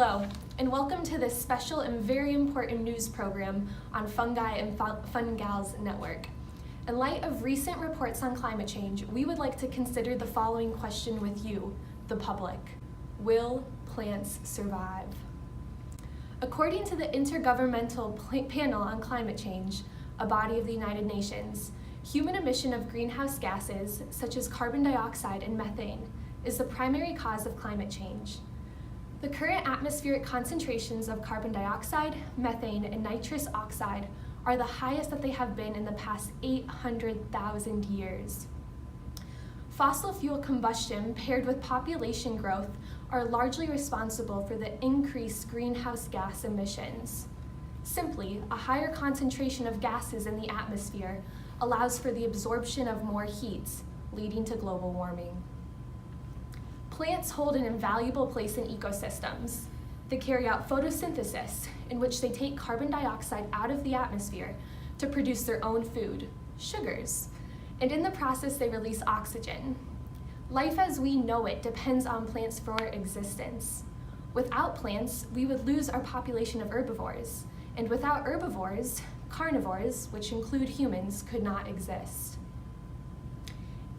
Hello, and welcome to this special and very important news program on Fungi and Fungals Network. In light of recent reports on climate change, we would like to consider the following question with you, the public. Will plants survive? According to the Intergovernmental Panel on Climate Change, a body of the United Nations, human emission of greenhouse gases, such as carbon dioxide and methane, is the primary cause of climate change. The current atmospheric concentrations of carbon dioxide, methane, and nitrous oxide are the highest that they have been in the past 800,000 years. Fossil fuel combustion paired with population growth are largely responsible for the increased greenhouse gas emissions. Simply, a higher concentration of gases in the atmosphere allows for the absorption of more heat, leading to global warming. Plants hold an invaluable place in ecosystems. They carry out photosynthesis, in which they take carbon dioxide out of the atmosphere to produce their own food, sugars, and in the process they release oxygen. Life as we know it depends on plants for existence. Without plants, we would lose our population of herbivores, and without herbivores, carnivores, which include humans, could not exist.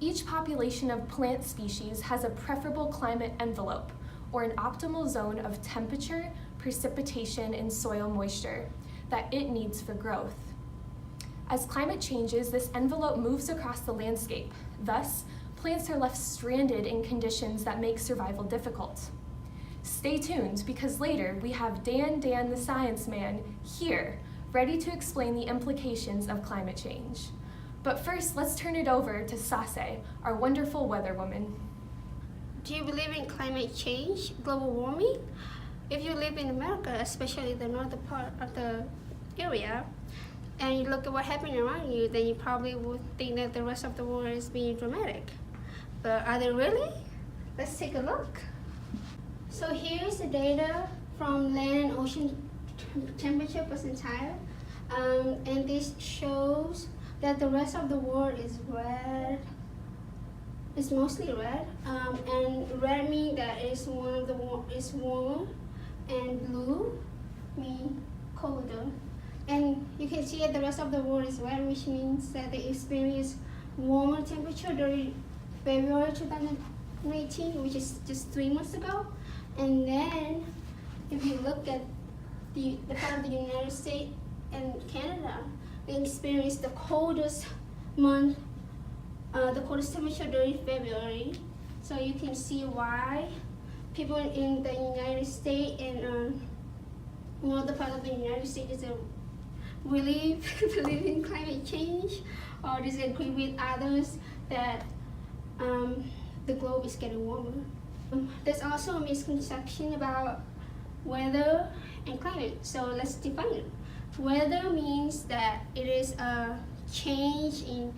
Each population of plant species has a preferable climate envelope, or an optimal zone of temperature, precipitation, and soil moisture that it needs for growth. As climate changes, this envelope moves across the landscape. Thus, plants are left stranded in conditions that make survival difficult. Stay tuned, because later we have Dan the Science Man here, ready to explain the implications of climate change. But first, let's turn it over to Sase, our wonderful weather woman. Do you believe in climate change, global warming? If you live in America, especially the northern part of the area, and you look at what happened around you, then you probably would think that the rest of the world is being dramatic. But are they really? Let's take a look. So here's the data from land and ocean temperature percentile, and this shows that the rest of the world is red. It's mostly red, and red means that it's warmer, and blue means colder. And you can see that the rest of the world is red, which means that they experience warmer temperature during February 2019, which is just 3 months ago. And then, if you look at the part of the United States and Canada, they experienced the coldest month, the coldest temperature during February. So you can see why people in the United States and the part of the United States is really believe in climate change or disagree with others that the globe is getting warmer. There's also a misconception about weather and climate, so let's define it. Weather means that it is a change in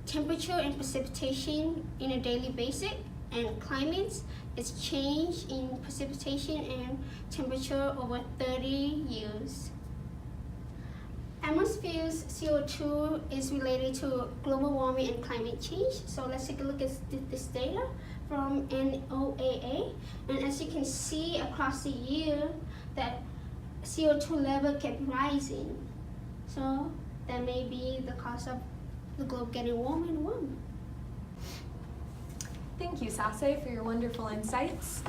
temperature and precipitation in a daily basis, and climate is change in precipitation and temperature over 30 years. Atmosphere's CO2 is related to global warming and climate change. So let's take a look at this data from NOAA. And as you can see across the year, that CO2 level kept rising. So that may be the cause of the globe getting warmer and warmer. Thank you, Sase, for your wonderful insights.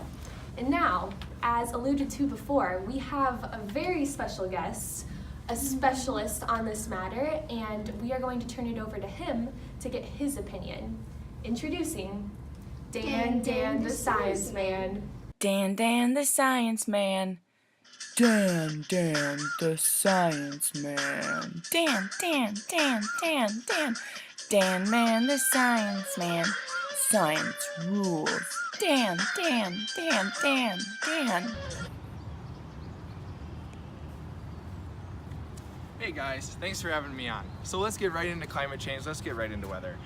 And now, as alluded to before, we have a very special guest, a specialist on this matter, and we are going to turn it over to him to get his opinion. Introducing Dan the Science Man. Dan the Science Man. Dan the Science Man. Dan Man the Science Man. Science rules. Dan. Hey guys, thanks for having me on. So let's get right into climate change, let's get right into weather.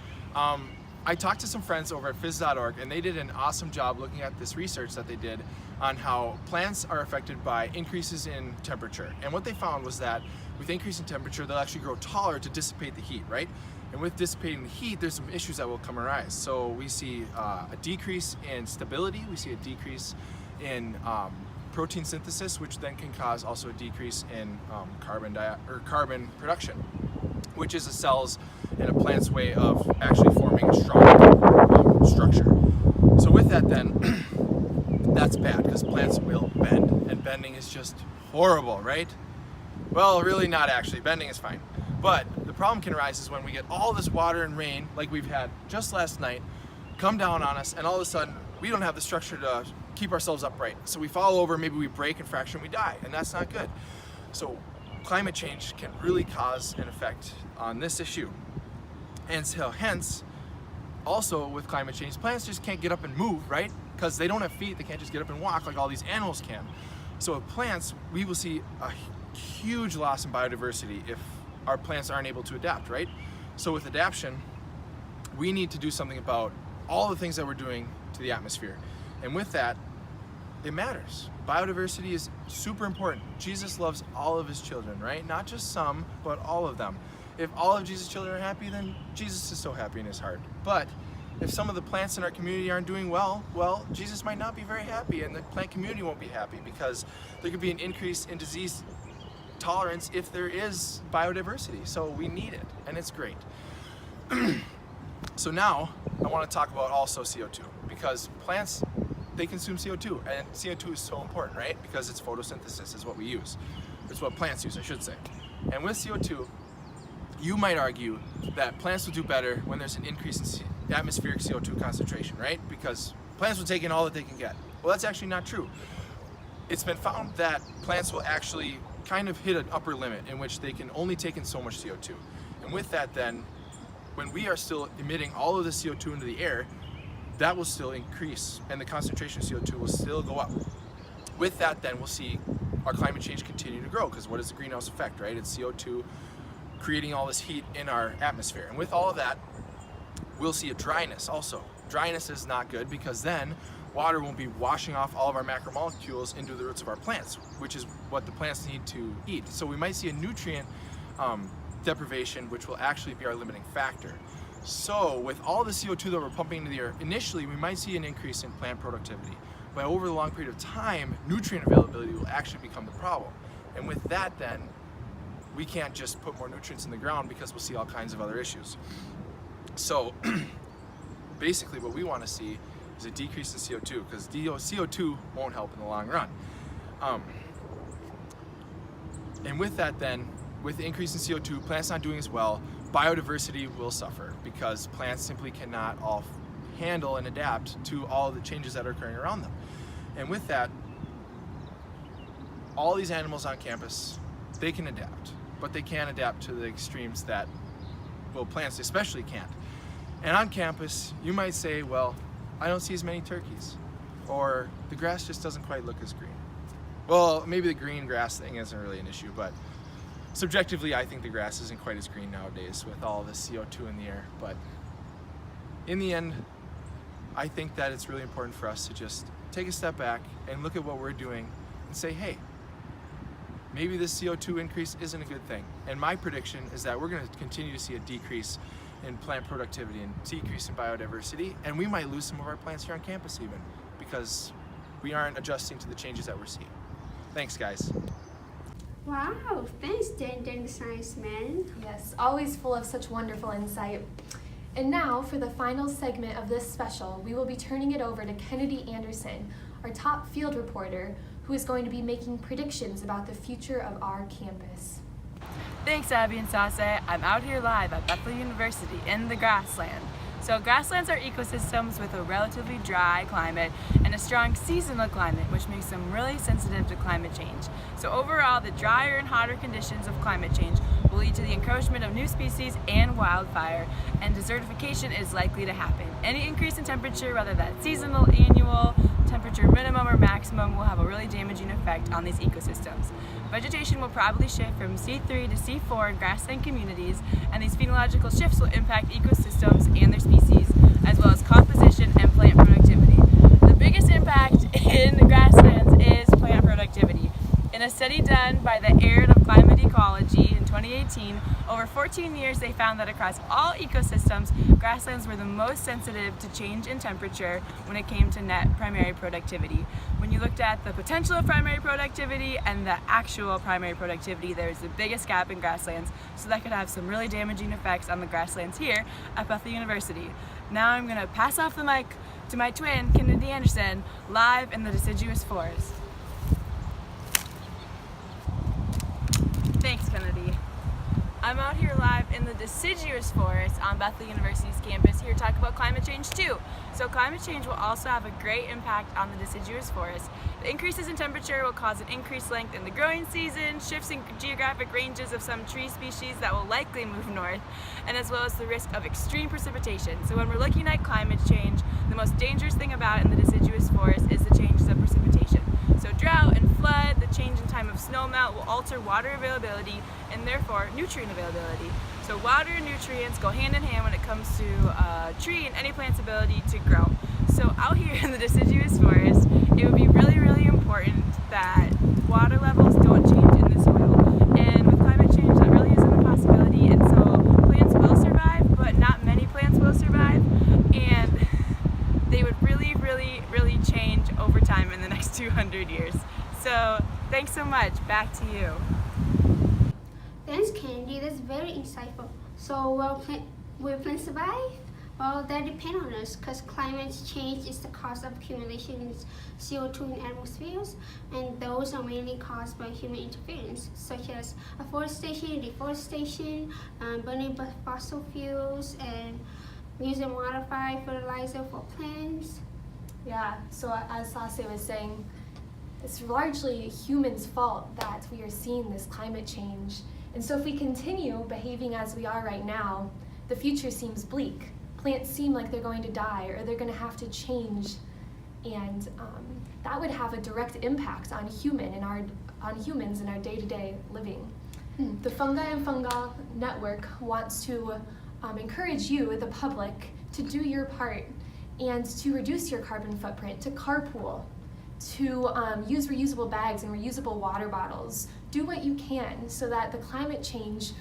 I talked to some friends over at phys.org, and they did an awesome job looking at this research that they did on how plants are affected by increases in temperature. And what they found was that with increase in temperature, they'll actually grow taller to dissipate the heat, right? And with dissipating the heat, there's some issues that will come arise. So we see a decrease in stability, we see a decrease in protein synthesis, which then can cause also a decrease in carbon production, which is the cells in a plant's way of actually forming a strong structure. So with that then, that's bad because plants will bend, and bending is just horrible, right? Well, really not actually. Bending is fine. But the problem can arise is when we get all this water and rain, like we've had just last night, come down on us, and all of a sudden we don't have the structure to keep ourselves upright. So we fall over, maybe we break and fracture and we die, and that's not good. So climate change can really cause an effect on this issue. And so hence, also with climate change, plants just can't get up and move, right? Because they don't have feet, they can't just get up and walk like all these animals can. So with plants, we will see a huge loss in biodiversity if our plants aren't able to adapt, right? So with adaptation, we need to do something about all the things that we're doing to the atmosphere. And with that, it matters. Biodiversity is super important. Jesus loves all of his children, right? Not just some, but all of them. If all of Jesus' children are happy, then Jesus is so happy in his heart. But if some of the plants in our community aren't doing well, Jesus might not be very happy, and the plant community won't be happy, because there could be an increase in disease tolerance if there is biodiversity. So we need it, and it's great. So now I want to talk about also CO2, because plants, they consume CO2, and CO2 is so important, right? Because it's photosynthesis is what we use. It's what plants use, I should say. And with CO2, you might argue that plants will do better when there's an increase in atmospheric CO2 concentration, right? Because plants will take in all that they can get. Well, that's actually not true. It's been found that plants will actually kind of hit an upper limit in which they can only take in so much CO2. And with that then, when we are still emitting all of the CO2 into the air, that will still increase, and the concentration of CO2 will still go up. With that then, we'll see our climate change continue to grow, because what is the greenhouse effect, right? It's CO2 creating all this heat in our atmosphere. And with all of that, we'll see a dryness also. Dryness is not good, because then water won't be washing off all of our macromolecules into the roots of our plants, which is what the plants need to eat. So we might see a nutrient deprivation, which will actually be our limiting factor. So with all the CO2 that we're pumping into the air, initially we might see an increase in plant productivity. But over the long period of time, nutrient availability will actually become the problem. And with that then, we can't just put more nutrients in the ground, because we'll see all kinds of other issues. So basically what we want to see is a decrease in CO2, because CO2 won't help in the long run. And with that then, with the increase in CO2, plants not doing as well, biodiversity will suffer, because plants simply cannot all handle and adapt to all the changes that are occurring around them. And with that, all these animals on campus, they can adapt, but they can't adapt to the extremes that, well, plants especially can't. And on campus, you might say, well, I don't see as many turkeys, or the grass just doesn't quite look as green. Well, maybe the green grass thing isn't really an issue, but subjectively, I think the grass isn't quite as green nowadays with all this CO2 in the air. But in the end, I think that it's really important for us to just take a step back and look at what we're doing and say, hey, maybe this CO2 increase isn't a good thing. And my prediction is that we're going to continue to see a decrease in plant productivity and decrease in biodiversity, and we might lose some of our plants here on campus even, because we aren't adjusting to the changes that we're seeing. Thanks, guys. Wow, thanks, Dan the Science Man. Yes, always full of such wonderful insight. And now, for the final segment of this special, we will be turning it over to Kennedy Anderson, our top field reporter, who is going to be making predictions about the future of our campus. Thanks, Abby and Sase. I'm out here live at Bethel University in the grassland. So grasslands are ecosystems with a relatively dry climate and a strong seasonal climate, which makes them really sensitive to climate change. So overall, the drier and hotter conditions of climate change will lead to the encroachment of new species and wildfire, and desertification is likely to happen. Any increase in temperature, whether that's seasonal, annual, temperature minimum or maximum, will have a really damaging effect on these ecosystems. Vegetation will probably shift from C3 to C4 in grassland communities, and these phenological shifts will impact ecosystems and their species, as well as composition and plant productivity. The biggest impact in the grasslands is plant productivity. In a study done by the Area of Climate Ecology in 2018, 2018, over 14 years they found that across all ecosystems, grasslands were the most sensitive to change in temperature when it came to net primary productivity. When you looked at the potential of primary productivity and the actual primary productivity, there's the biggest gap in grasslands, so that could have some really damaging effects on the grasslands here at Bethel University. Now I'm going to pass off the mic to my twin, Kennedy Anderson, live in the deciduous forest. Thanks, Kennedy. I'm out here live in the deciduous forest on Bethel University's campus here to talk about climate change too. So climate change will also have a great impact on the deciduous forest. The increases in temperature will cause an increased length in the growing season, shifts in geographic ranges of some tree species that will likely move north, and as well as the risk of extreme precipitation. So when we're looking at climate change, the most dangerous thing about it in the deciduous forest is the changes of precipitation. So drought and flood, the change in time of snowmelt will alter water availability and therefore nutrient availability. So water and nutrients go hand in hand when it comes to a tree and any plant's ability to grow. So out here in the deciduous forest, it would be really, really important that water levels don't change in the soil. And with climate change, that really isn't a possibility. And so plants will survive, but not many plants will survive. And they would really, really, really change over time in the next 200 years. So thanks so much. Back to you. Thanks, Candy. That's very insightful. So will plants survive? Well, that depends on us, because climate change is the cause of accumulation of CO2 in atmospheres, and those are mainly caused by human interference, such as afforestation, deforestation, burning fossil fuels, and using modified fertilizer for plants. Yeah, so as Sase was saying, it's largely humans' fault that we are seeing this climate change. And so if we continue behaving as we are right now, the future seems bleak. Plants seem like they're going to die or they're going to have to change. And that would have a direct impact on humans in our day-to-day living. The Fungi and Fungal Network wants to encourage you, the public, to do your part and to reduce your carbon footprint, to carpool, to use reusable bags and reusable water bottles. Do what you can so that the climate change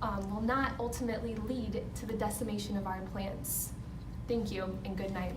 will not ultimately lead to the decimation of our plants. Thank you and good night.